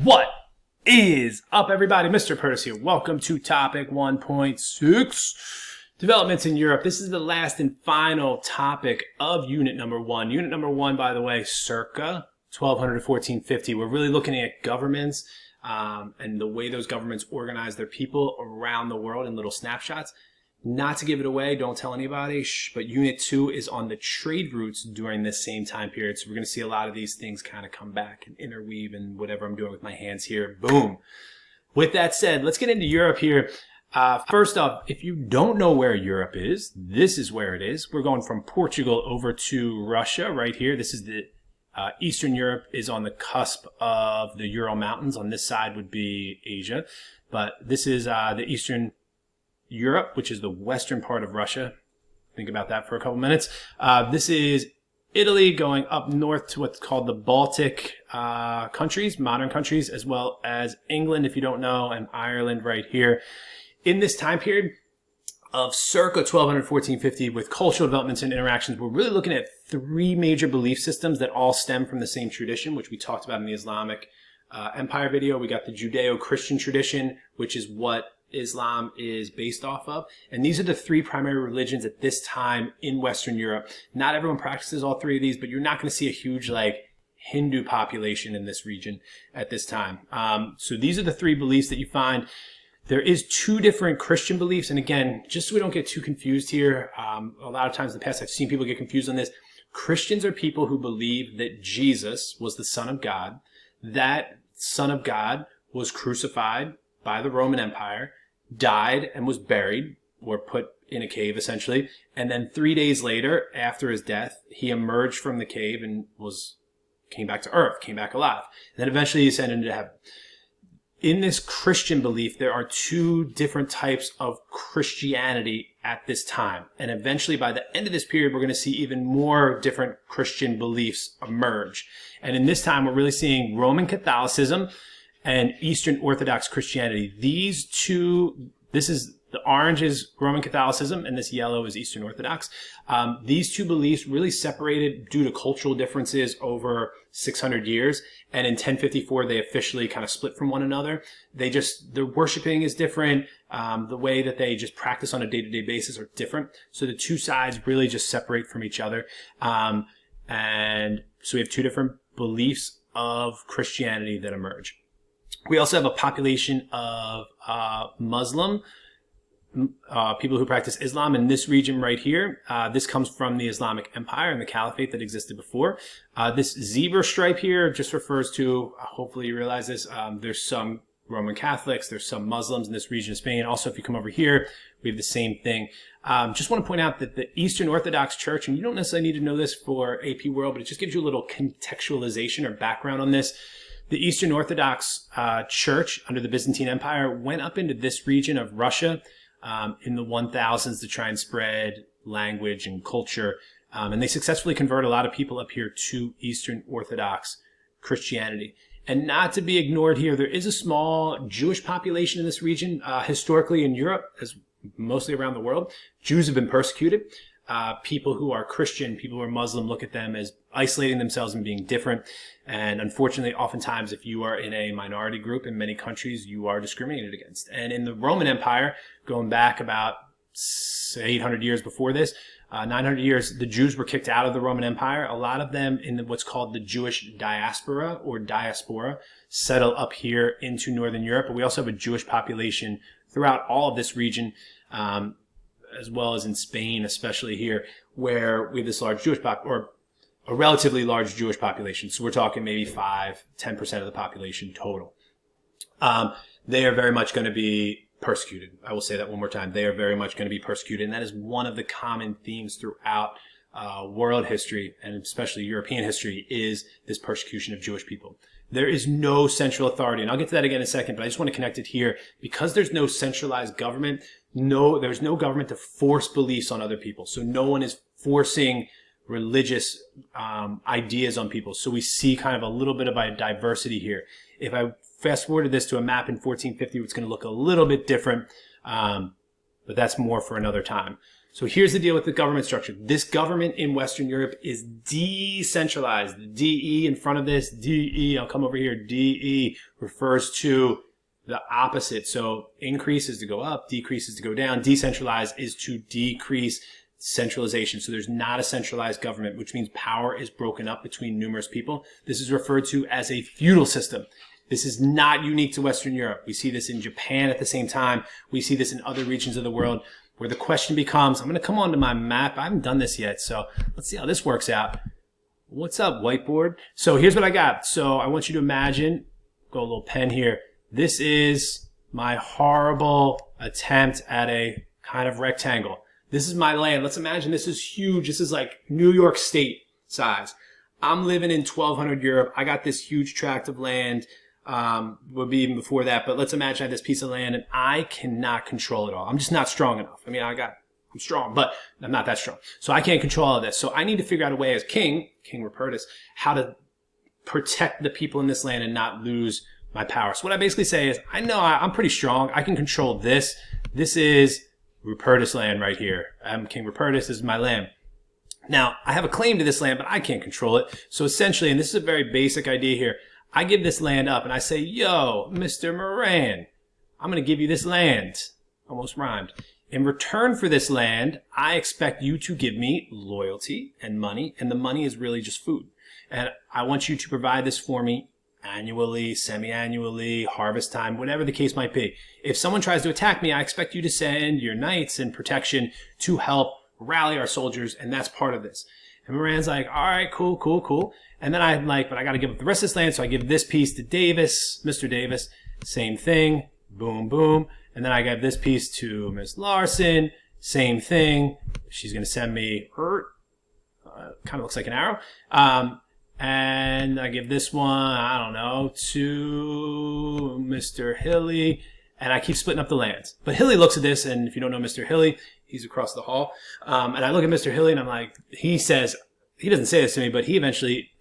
What is up, everybody? Mr. Purtis here. Welcome to topic 1.6, developments in Europe. This is the last and final topic of unit number 1. Unit number 1, by the way, circa 1200 to 1450. We're really looking at governments and the way those governments organize their people around the world in little snapshots. Not to give it away, don't tell anybody, but Unit 2 is on the trade routes during this same time period. So we're going to see a lot of these things kind of come back and interweave and whatever I'm doing with my hands here. Boom. With that said, let's get into Europe here. First off, if you don't know where Europe is, this is where it is. We're going from Portugal over to Russia right here. This is the Eastern Europe is on the cusp of the Ural Mountains. On this side would be Asia, but this is the Eastern Europe, which is the western part of Russia. Think about that for a couple minutes. This is Italy going up north to what's called the Baltic countries, modern countries, as well as England, if you don't know, and Ireland right here. In this time period of circa 1200, 1450, with cultural developments and interactions, we're really looking at three major belief systems that all stem from the same tradition, which we talked about in the Islamic Empire video. We got the Judeo-Christian tradition, which is what Islam is based off of. And these are the three primary religions at this time in Western Europe. Not everyone practices all three of these, but you're not going to see a huge Hindu population in this region at this time. So these are the three beliefs that you find. There is two different Christian beliefs. And again, just so we don't get too confused here, a lot of times in the past I've seen people get confused on this. Christians are people who believe that Jesus was the Son of God. That Son of God was crucified by the Roman Empire, died and was buried, or put in a cave essentially, and then 3 days later, after his death, he emerged from the cave and came back to earth, came back alive. And then eventually he ascended into heaven. In this Christian belief, there are two different types of Christianity at this time. And eventually, by the end of this period, we're going to see even more different Christian beliefs emerge. And in this time, we're really seeing Roman Catholicism and Eastern Orthodox Christianity. These two, this is the orange is Roman Catholicism and this yellow is Eastern Orthodox. These two beliefs really separated due to cultural differences over 600 years. And in 1054, they officially kind of split from one another. Their worshiping is different. The way that they just practice on a day-to-day basis are different. So the two sides really just separate from each other. And so we have two different beliefs of Christianity that emerge. We also have a population of Muslim people who practice Islam in this region right here. This comes from the Islamic Empire and the Caliphate that existed before. This zebra stripe here just refers to, hopefully you realize this, there's some Roman Catholics, there's some Muslims in this region of Spain. Also, if you come over here, we have the same thing. Just want to point out that the Eastern Orthodox Church, and you don't necessarily need to know this for AP World, but it just gives you a little contextualization or background on this. The Eastern Orthodox Church under the Byzantine Empire went up into this region of Russia in the 1000s to try and spread language and culture. And they successfully converted a lot of people up here to Eastern Orthodox Christianity. And not to be ignored here, there is a small Jewish population in this region. Historically in Europe, as mostly around the world, Jews have been persecuted. People who are Christian, people who are Muslim, look at them as isolating themselves and being different. And unfortunately, oftentimes, if you are in a minority group in many countries, you are discriminated against. And in the Roman Empire, going back about 800 years before this, 900 years, the Jews were kicked out of the Roman Empire. A lot of them in what's called the Jewish diaspora settle up here into Northern Europe. But we also have a Jewish population throughout all of this region, as well as in Spain, especially here, where we have this large Jewish or a relatively large Jewish population. So we're talking maybe 10% of the population total. They are very much going to be persecuted. I will say that one more time. They are very much going to be persecuted. And that is one of the common themes throughout world history, and especially European history, is this persecution of Jewish people. There is no central authority, and I'll get to that again in a second, but I just want to connect it here. Because there's no centralized government, there's no government to force beliefs on other people. So no one is forcing religious ideas on people. So we see kind of a little bit of a diversity here. If I fast forwarded this to a map in 1450, it's going to look a little bit different, but that's more for another time. So here's the deal with the government structure. This government in Western Europe is decentralized. The DE in front of this, DE, I'll come over here, DE refers to the opposite. So increase is to go up, decrease is to go down. Decentralized is to decrease centralization. So there's not a centralized government, which means power is broken up between numerous people. This is referred to as a feudal system. This is not unique to Western Europe. We see this in Japan at the same time. We see this in other regions of the world where the question becomes, I'm going to come onto my map. I haven't done this yet, so let's see how this works out. What's up, whiteboard? So here's what I got. So I want you to imagine, go a little pen here. This is my horrible attempt at a kind of rectangle. This is my land. Let's imagine this is huge. This is like New York State size. I'm living in 1200 Europe. I got this huge tract of land. Would be even before that, but let's imagine I have this piece of land and I cannot control it all. I'm just not strong enough. I mean, I'm strong, but I'm not that strong. So I can't control all of this. So I need to figure out a way as King Rupertus, how to protect the people in this land and not lose my power. So what I basically say is, I know I'm pretty strong. I can control this. This is Rupertus land right here. I'm King Rupertus. This is my land. Now, I have a claim to this land, but I can't control it. So essentially, and this is a very basic idea here, I give this land up and I say, yo, Mr. Moran, I'm going to give you this land. Almost rhymed. In return for this land, I expect you to give me loyalty and money. And the money is really just food. And I want you to provide this for me annually, semi-annually, harvest time, whatever the case might be. If someone tries to attack me, I expect you to send your knights and protection to help rally our soldiers. And that's part of this. And Moran's like, all right, cool, cool, cool. And then I'm like, but I got to give up the rest of this land. So I give this piece to Davis, Mr. Davis. Same thing. Boom, boom. And then I give this piece to Miss Larson. Same thing. She's going to send me, kind of looks like an arrow. And I give this one, I don't know, to Mr. Hilly. And I keep splitting up the lands. But Hilly looks at this, and if you don't know Mr. Hilly, he's across the hall. And I look at Mr. Hilly, and I'm like, he says, he doesn't say this to me, but he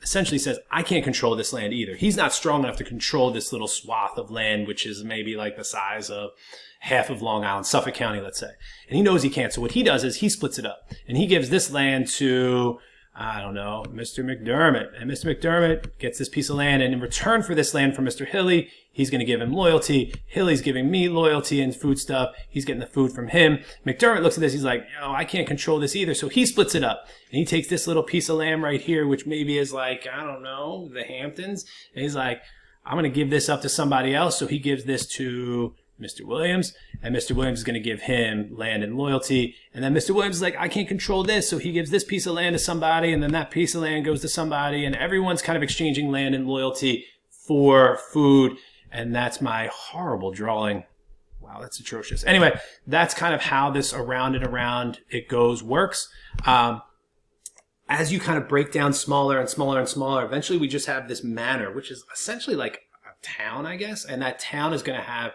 essentially says, I can't control this land either. He's not strong enough to control this little swath of land, which is maybe like the size of half of Long Island, Suffolk County, let's say. And he knows he can't. So what he does is he splits it up. And he gives this land to, I don't know, Mr. McDermott. And Mr. McDermott gets this piece of land. And in return for this land from Mr. Hilly, he's going to give him loyalty. Hilly's giving me loyalty and food stuff. He's getting the food from him. McDermott looks at this. He's like, yo, I can't control this either. So he splits it up. And he takes this little piece of land right here, which maybe is like, I don't know, the Hamptons. And he's like, I'm going to give this up to somebody else. So he gives this to Mr. Williams, and Mr. Williams is going to give him land and loyalty. And then Mr. Williams is like, I can't control this. So he gives this piece of land to somebody, and then that piece of land goes to somebody, and everyone's kind of exchanging land and loyalty for food. And that's my horrible drawing. Wow, that's atrocious. Anyway, that's kind of how this around and around it goes works. As you kind of break down smaller and smaller and smaller, eventually we just have this manor, which is essentially like a town, I guess. And that town is going to have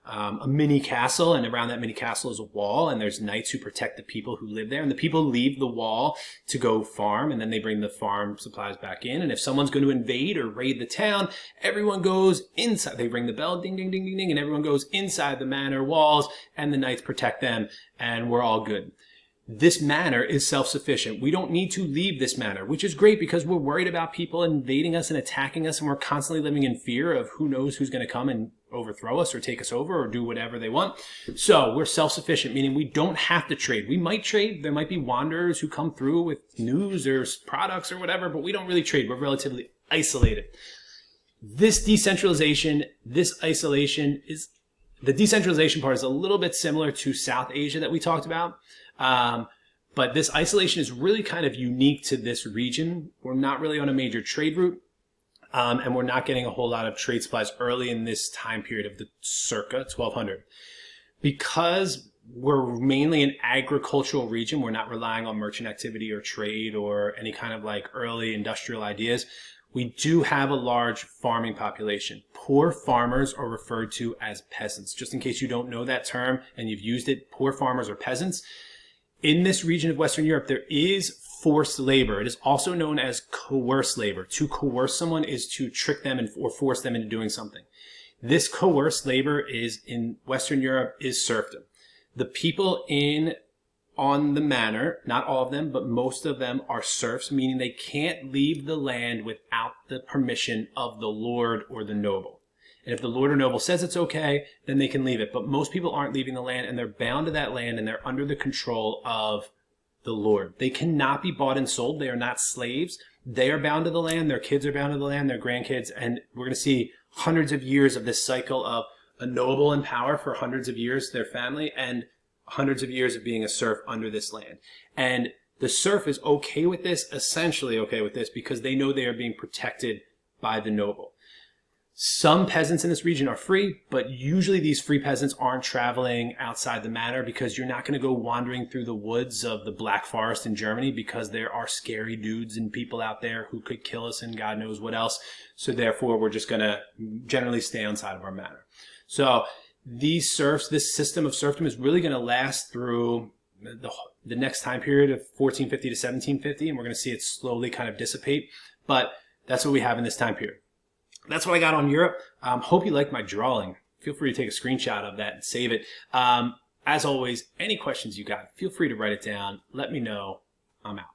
a mini castle, and around that mini castle is a wall, and there's knights who protect the people who live there, and the people leave the wall to go farm, and then they bring the farm supplies back in. And if someone's going to invade or raid the town, everyone goes inside. They ring the bell, ding, ding, ding, ding, ding, and everyone goes inside the manor walls, and the knights protect them, and we're all good. This manor is self-sufficient. We don't need to leave this manor, which is great because we're worried about people invading us and attacking us, and we're constantly living in fear of who knows who's going to come and overthrow us or take us over or do whatever they want. So we're self-sufficient, meaning we don't have to trade. We might trade. There might be wanderers who come through with news or products or whatever, but we don't really trade. We're relatively isolated. This decentralization, this isolation is, the decentralization part is a little bit similar to South Asia that we talked about. But this isolation is really kind of unique to this region. We're not really on a major trade route. And we're not getting a whole lot of trade supplies early in this time period of the circa 1200. Because we're mainly an agricultural region, we're not relying on merchant activity or trade or any kind of like early industrial ideas. We do have a large farming population. Poor farmers are referred to as peasants. Just in case you don't know that term and you've used it, poor farmers are peasants. In this region of Western Europe, there is forced labor. It is also known as coerced labor. To coerce someone is to trick them or force them into doing something. This coerced labor is in Western Europe is serfdom. The people in on the manor, not all of them, but most of them are serfs, meaning they can't leave the land without the permission of the lord or the noble. And if the lord or noble says it's okay, then they can leave it. But most people aren't leaving the land, and they're bound to that land, and they're under the control of the lord. They cannot be bought and sold. They are not slaves. They are bound to the land. Their kids are bound to the land, their grandkids. And we're going to see hundreds of years of this cycle of a noble in power for hundreds of years, their family, and hundreds of years of being a serf under this land. And the serf is okay with this, essentially okay with this, because they know they are being protected by the noble. Some peasants in this region are free, but usually these free peasants aren't traveling outside the manor, because you're not going to go wandering through the woods of the Black Forest in Germany, because there are scary dudes and people out there who could kill us and God knows what else. So therefore, we're just going to generally stay outside of our manor. So these serfs, this system of serfdom is really going to last through the next time period of 1450 to 1750, and we're going to see it slowly kind of dissipate. But that's what we have in this time period. That's what I got on Europe. Hope you like my drawing. Feel free to take a screenshot of that and save it. As always, any questions you got, feel free to write it down. Let me know. I'm out.